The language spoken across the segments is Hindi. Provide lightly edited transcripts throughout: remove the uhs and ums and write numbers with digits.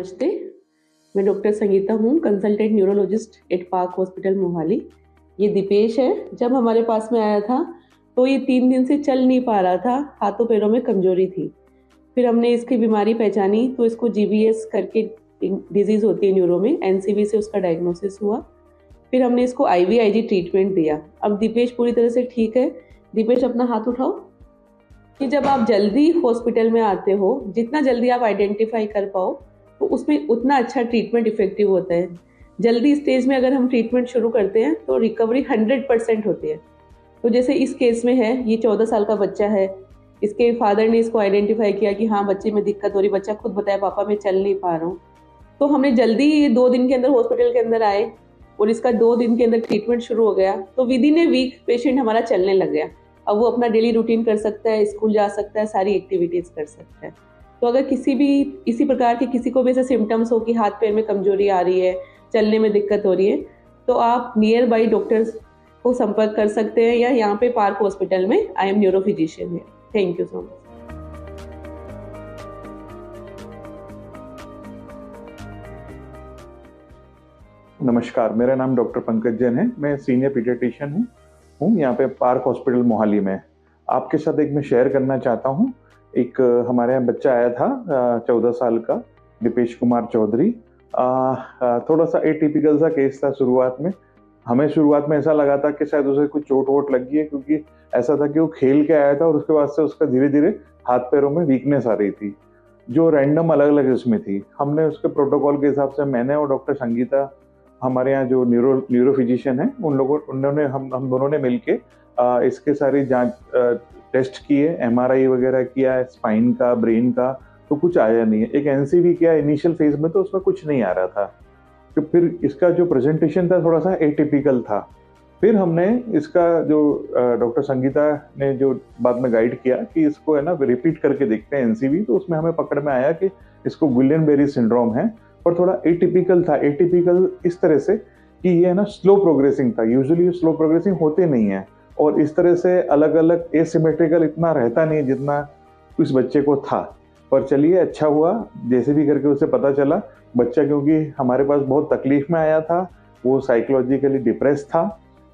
नमस्ते, मैं डॉक्टर संगीता हूँ, consultant neurologist at Park Hospital Mohali. ये दीपेश है। जब हमारे पास में आया था तो ये 3 दिन से चल नहीं पा रहा था, हाथों पैरों में कमजोरी थी। फिर हमने इसकी बीमारी पहचानी तो इसको जीबीएस करके डिजीज़ होती है न्यूरो में, एनसीवी से उसका डायग्नोसिस हुआ। फिर हमने इसको IVIG ट्रीटमेंट दिया। अब दीपेश पूरी तरह से ठीक है। दीपेश अपना हाथ उठाओ। कि जब आप जल्दी हॉस्पिटल में आते हो, जितना जल्दी आप आइडेंटिफाई कर पाओ तो उसमें उतना अच्छा ट्रीटमेंट इफेक्टिव होता है। जल्दी स्टेज में अगर हम ट्रीटमेंट शुरू करते हैं तो रिकवरी 100% होती है। तो जैसे इस केस में है, ये 14 साल का बच्चा है। इसके फादर ने इसको आइडेंटिफाई किया कि हाँ बच्चे में दिक्कत हो रही, बच्चा खुद बताया पापा मैं चल नहीं पा रहा हूँ। तो हमने जल्दी 2 दिन के अंदर हॉस्पिटल के अंदर आए और इसका 2 दिन के अंदर ट्रीटमेंट शुरू हो गया। तो within a week patient हमारा चलने लग गया। अब वो अपना डेली रूटीन कर सकता है, स्कूल जा सकता है, सारी एक्टिविटीज़ कर सकता है। तो अगर किसी भी इसी प्रकार के किसी को भी ऐसे सिम्टम्स हो कि हाथ पैर में कमजोरी आ रही है, चलने में दिक्कत हो रही है, तो आप नियर बाई डॉक्टर्स को संपर्क कर सकते हैं या यहाँ पे पार्क हॉस्पिटल में आई एम न्यूरो फिजिशियन है। Thank you so much. नमस्कार, मेरा नाम डॉक्टर पंकज जैन है। मैं सीनियर पीडियाट्रिशियन हूँ यहाँ पे पार्क हॉस्पिटल मोहाली में। आपके साथ एक मैं शेयर करना चाहता हूँ। एक हमारे यहाँ बच्चा आया था 14 साल का, दीपेश कुमार चौधरी। थोड़ा सा एटिपिकल सा केस था शुरुआत में। हमें शुरुआत में ऐसा लगा था कि शायद उसे कुछ चोट वोट लगी है, क्योंकि ऐसा था कि वो खेल के आया था और उसके बाद से उसका धीरे धीरे हाथ पैरों में वीकनेस आ रही थी, जो रैंडम अलग अलग इसमें थी। हमने उसके प्रोटोकॉल के हिसाब से, मैंने और डॉक्टर संगीता, हमारे यहाँ जो न्यूरो फिजिशियन है, उन्होंने हम दोनों ने मिलके इसके सारी जांच टेस्ट किए, MRI वगैरह किया, स्पाइन का, ब्रेन का, तो कुछ आया नहीं है। एक NCV किया इनिशियल फेज में, तो उसमें कुछ नहीं आ रहा था। तो फिर इसका जो प्रेजेंटेशन था थोड़ा सा एटिपिकल था। फिर हमने इसका जो डॉक्टर संगीता ने जो बाद में गाइड किया कि इसको है ना रिपीट करके देखते हैं NCV, तो उसमें हमें पकड़ में आया कि इसको गुइलेन-बेरी सिंड्रोम है, पर थोड़ा एटिपिकल था। एटिपिकल इस तरह से कि ये है ना स्लो प्रोग्रेसिंग था। यूजुअली स्लो प्रोग्रेसिंग होते नहीं है, और इस तरह से अलग अलग एसिमेट्रिकल इतना रहता नहीं है जितना उस बच्चे को था। पर चलिए, अच्छा हुआ जैसे भी करके उसे पता चला। बच्चा क्योंकि हमारे पास बहुत तकलीफ में आया था, वो साइकोलॉजिकली डिप्रेस था।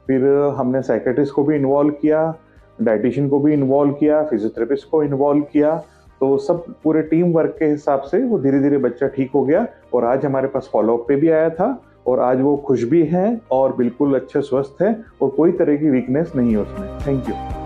फिर हमने साइकेट्रिस्ट को भी इन्वॉल्व किया, डाइटिशियन को भी इन्वॉल्व किया, फिजियोथेरेपिस्ट को इन्वॉल्व किया। तो सब पूरे टीम वर्क के हिसाब से वो धीरे धीरे बच्चा ठीक हो गया, और आज हमारे पास फॉलोअप पे भी आया था, और आज वो खुश भी है और बिल्कुल अच्छे स्वस्थ है, और कोई तरह की वीकनेस नहीं है उसमें। Thank you.